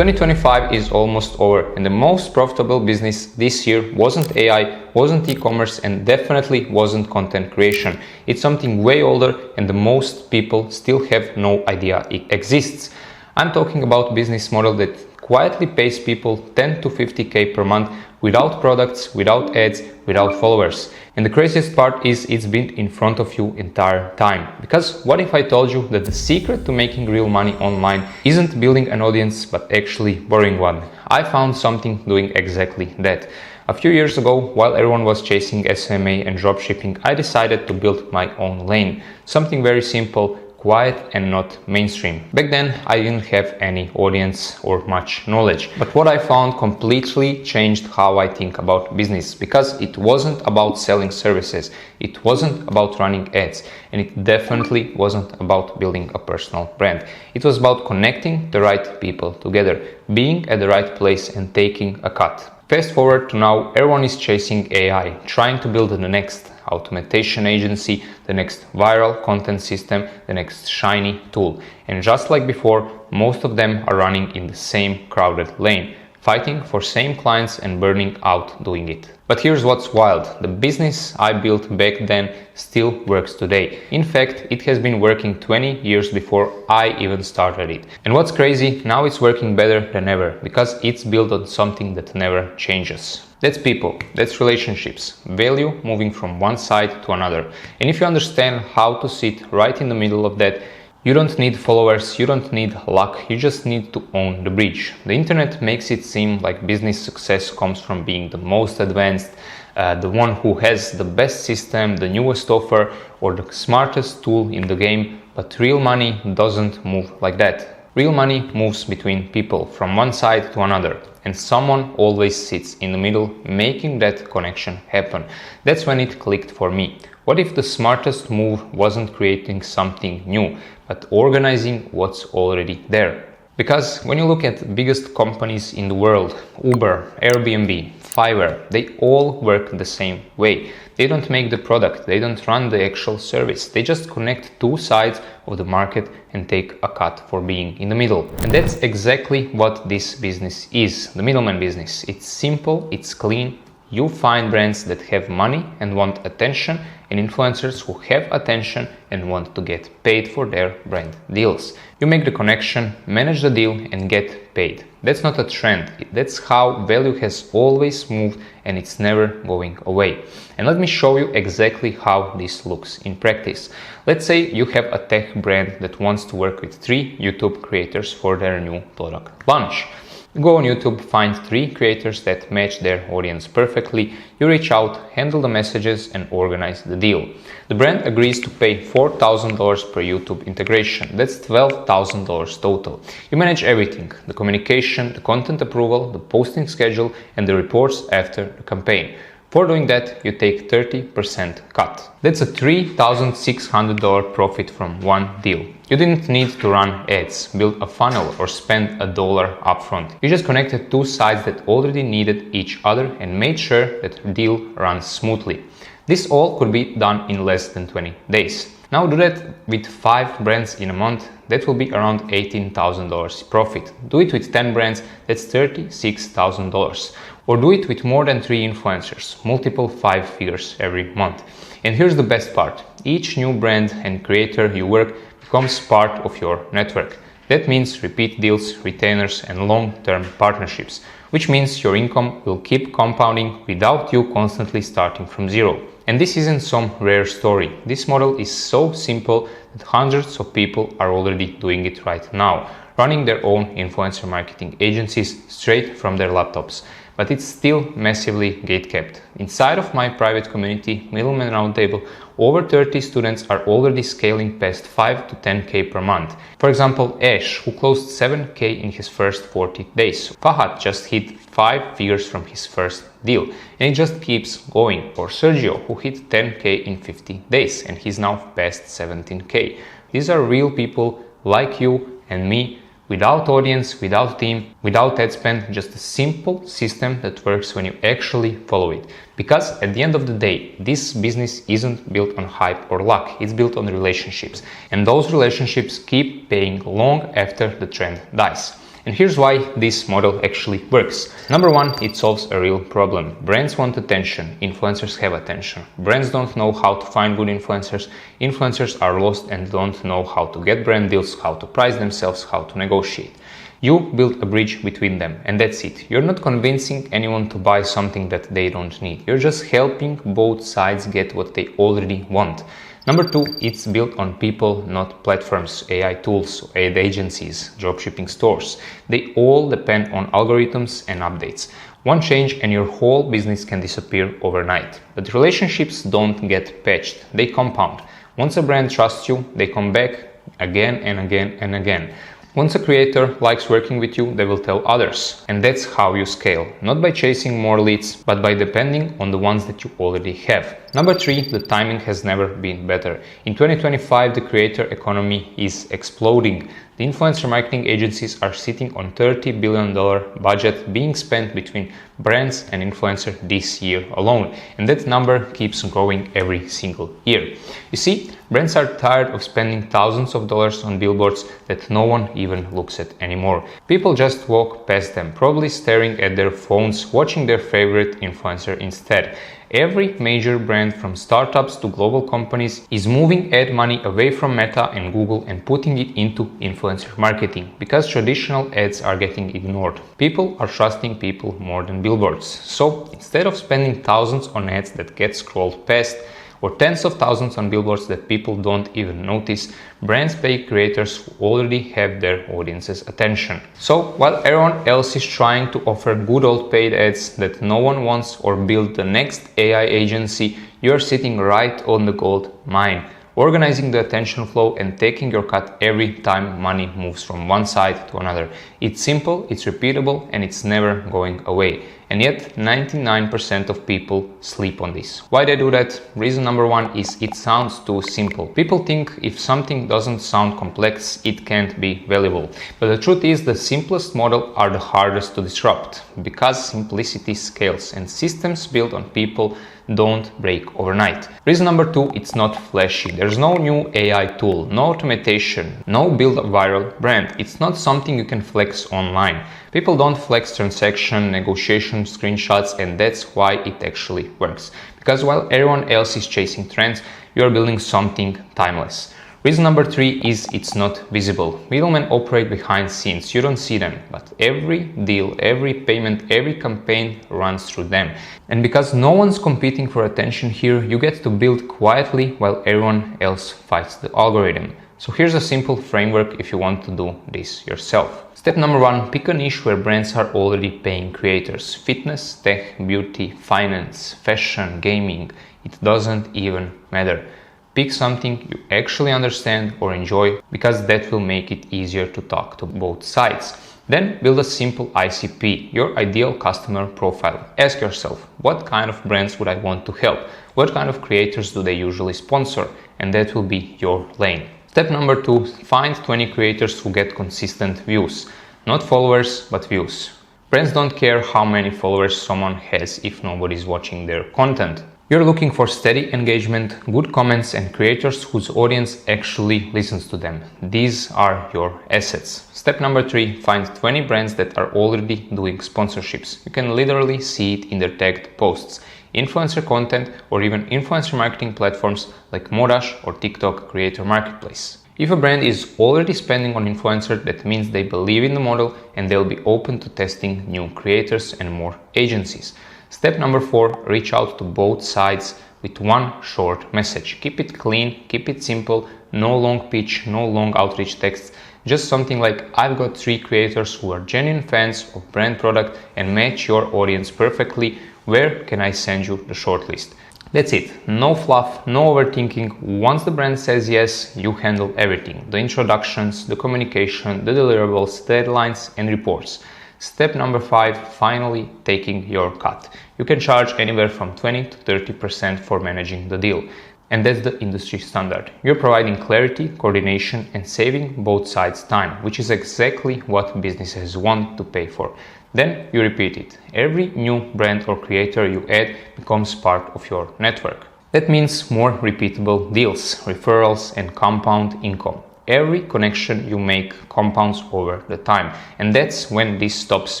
2025 is almost over, and the most profitable business this year wasn't AI, wasn't e-commerce, and definitely wasn't content creation. It's something way older, and the most people still have no idea it exists. I'm talking about business model that quietly pays people 10 to 50k per month without products, without ads, without followers. And the craziest part is it's been in front of you entire time. Because what if I told you that the secret to making real money online isn't building an audience, but actually borrowing one? I found something doing exactly that. A few years ago, while everyone was chasing SMA and dropshipping, I decided to build my own lane. Something very simple, quiet and not mainstream. Back then, I didn't have any audience or much knowledge. But what I found completely changed how I think about business, because it wasn't about selling services, it wasn't about running ads, and it definitely wasn't about building a personal brand. It was about connecting the right people together, being at the right place and taking a cut. Fast forward to now, everyone is chasing AI, trying to build the next automation agency, the next viral content system, the next shiny tool. And just like before, most of them are running in the same crowded lane, fighting for same clients and burning out doing it. But here's what's wild. The business I built back then still works today. In fact, it has been working 20 years before I even started it. And what's crazy, now it's working better than ever because it's built on something that never changes. That's people, that's relationships, value moving from one side to another. And if you understand how to sit right in the middle of that, you don't need followers, you don't need luck, you just need to own the bridge. The internet makes it seem like business success comes from being the most advanced, the one who has the best system, the newest offer, or the smartest tool in the game, but real money doesn't move like that. Real money moves between people, from one side to another, and someone always sits in the middle, making that connection happen. That's when it clicked for me. What if the smartest move wasn't creating something new, but organizing what's already there? Because when you look at the biggest companies in the world, Uber, Airbnb, Fiverr, they all work the same way. They don't make the product, they don't run the actual service, they just connect two sides of the market and take a cut for being in the middle. And that's exactly what this business is, the middleman business. It's simple, it's clean. You find brands that have money and want attention, and influencers who have attention and want to get paid for their brand deals. You make the connection, manage the deal, and get paid. That's not a trend. That's how value has always moved, and it's never going away. And let me show you exactly how this looks in practice. Let's say you have a tech brand that wants to work with 3 YouTube creators for their new product launch. You go on YouTube, find 3 creators that match their audience perfectly, you reach out, handle the messages, and organize the deal. The brand agrees to pay $4,000 per YouTube integration. That's $12,000 total. You manage everything: the communication, the content approval, the posting schedule, and the reports after the campaign. For doing that, you take 30% cut. That's a $3,600 profit from one deal. You didn't need to run ads, build a funnel, or spend $1 upfront. You just connected two sides that already needed each other and made sure that the deal runs smoothly. This all could be done in less than 20 days. Now do that with 5 brands in a month, that will be around $18,000 profit. Do it with 10 brands, that's $36,000. Or do it with more than 3 influencers, multiple 5 figures every month. And here's the best part: each new brand and creator you work becomes part of your network. That means repeat deals, retainers, and long-term partnerships, which means your income will keep compounding without you constantly starting from zero. And this isn't some rare story. This model is so simple that hundreds of people are already doing it right now, running their own influencer marketing agencies straight from their laptops. But it's still massively gatekept. Inside of my private community, Middleman Roundtable, over 30 students are already scaling past 5 to 10k per month. For example, Ash, who closed 7k in his first 40 days. Fahad just hit 5 figures from his first deal, and it just keeps going. Or Sergio, who hit 10k in 50 days, and he's now past 17k. These are real people like you and me, without audience, without team, without ad spend, just a simple system that works when you actually follow it. Because at the end of the day, this business isn't built on hype or luck, it's built on relationships. And those relationships keep paying long after the trend dies. And here's why this model actually works. Number one, it solves a real problem. Brands want attention, influencers have attention. Brands don't know how to find good influencers. Influencers are lost and don't know how to get brand deals, how to price themselves, how to negotiate. You build a bridge between them, and that's it. You're not convincing anyone to buy something that they don't need. You're just helping both sides get what they already want. Number two, it's built on people, not platforms, AI tools, ad agencies, dropshipping stores. They all depend on algorithms and updates. One change and your whole business can disappear overnight. But relationships don't get patched, they compound. Once a brand trusts you, they come back again and again and again. Once a creator likes working with you, they will tell others. And that's how you scale. Not by chasing more leads, but by depending on the ones that you already have. Number three, the timing has never been better. In 2025, the creator economy is exploding. The influencer marketing agencies are sitting on $30 billion budget being spent between brands and influencers this year alone. And that number keeps growing every single year. You see, brands are tired of spending thousands of dollars on billboards that no one even looks at anymore. People just walk past them, probably staring at their phones, watching their favorite influencer instead. Every major brand, from startups to global companies, is moving ad money away from Meta and Google and putting it into influencer marketing because traditional ads are getting ignored. People are trusting people more than billboards. So instead of spending thousands on ads that get scrolled past, or tens of thousands on billboards that people don't even notice, brands pay creators who already have their audience's attention. So while everyone else is trying to offer good old paid ads that no one wants or build the next AI agency, you're sitting right on the gold mine, organizing the attention flow and taking your cut every time money moves from one side to another. It's simple, it's repeatable, and it's never going away. And yet 99% of people sleep on this. Why they do that? Reason number one is it sounds too simple. People think if something doesn't sound complex, it can't be valuable. But the truth is the simplest models are the hardest to disrupt because simplicity scales and systems built on people don't break overnight. Reason number two, it's not flashy. There's no new AI tool, no automation, no build a viral brand. It's not something you can flex online. People don't flex transaction, negotiation, screenshots, and that's why it actually works. Because while everyone else is chasing trends, you're building something timeless. Reason number three is it's not visible. Middlemen operate behind scenes. You don't see them, but every deal, every payment, every campaign runs through them. And because no one's competing for attention here, you get to build quietly while everyone else fights the algorithm. So here's a simple framework if you want to do this yourself. Step number one, pick a niche where brands are already paying creators. Fitness, tech, beauty, finance, fashion, gaming. It doesn't even matter. Pick something you actually understand or enjoy because that will make it easier to talk to both sides. Then build a simple ICP, your ideal customer profile. Ask yourself, what kind of brands would I want to help? What kind of creators do they usually sponsor? And that will be your lane. Step number two, find 20 creators who get consistent views. Not followers, but views. Brands don't care how many followers someone has if nobody's watching their content. You're looking for steady engagement, good comments, and creators whose audience actually listens to them. These are your assets. Step number three, find 20 brands that are already doing sponsorships. You can literally see it in their tagged posts. Influencer content or even influencer marketing platforms like Modash or TikTok Creator Marketplace. If a brand is already spending on influencers, that means they believe in the model and they'll be open to testing new creators and more agencies. Step number four, reach out to both sides with one short message. Keep it clean, keep it simple, no long pitch, no long outreach texts. Just something like, I've got 3 creators who are genuine fans of brand product and match your audience perfectly. Where can I send you the shortlist? That's it. No fluff, no overthinking. Once the brand says yes, you handle everything. The introductions, the communication, the deliverables, deadlines, and reports. Step number 5, finally taking your cut. You can charge anywhere from 20 to 30% for managing the deal. And that's the industry standard. You're providing clarity, coordination, and saving both sides time, which is exactly what businesses want to pay for. Then you repeat it. Every new brand or creator you add becomes part of your network. That means more repeatable deals, referrals, and compound income. every connection you make compounds over the time. And that's when this stops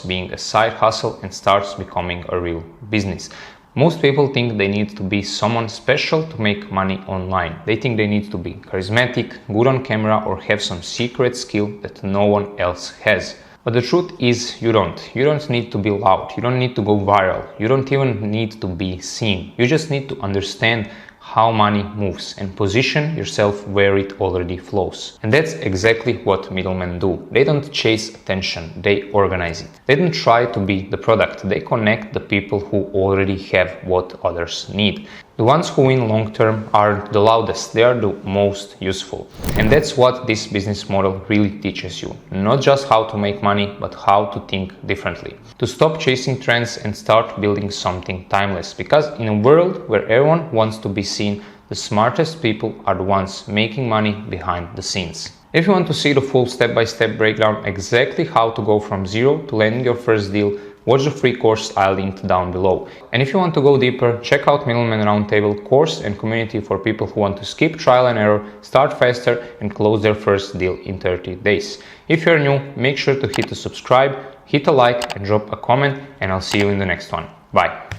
being a side hustle and starts becoming a real business. Most people think they need to be someone special to make money online. They think they need to be charismatic, good on camera, or have some secret skill that no one else has. But the truth is you don't. You don't need to be loud. You don't need to go viral. You don't even need to be seen. You just need to understand how money moves and position yourself where it already flows. And that's exactly what middlemen do. They don't chase attention, they organize it. They don't try to be the product, they connect the people who already have what others need. The ones who win long term aren't the loudest, they are the most useful. And that's what this business model really teaches you. Not just how to make money, but how to think differently. To stop chasing trends and start building something timeless. Because in a world where everyone wants to be seen, the smartest people are the ones making money behind the scenes. If you want to see the full step-by-step breakdown exactly how to go from zero to landing your first deal, watch the free course I linked down below. And if you want to go deeper, check out Middleman Roundtable course and community for people who want to skip trial and error, start faster, and close their first deal in 30 days. If you're new, make sure to hit the subscribe, hit a like, and drop a comment, and I'll see you in the next one. Bye.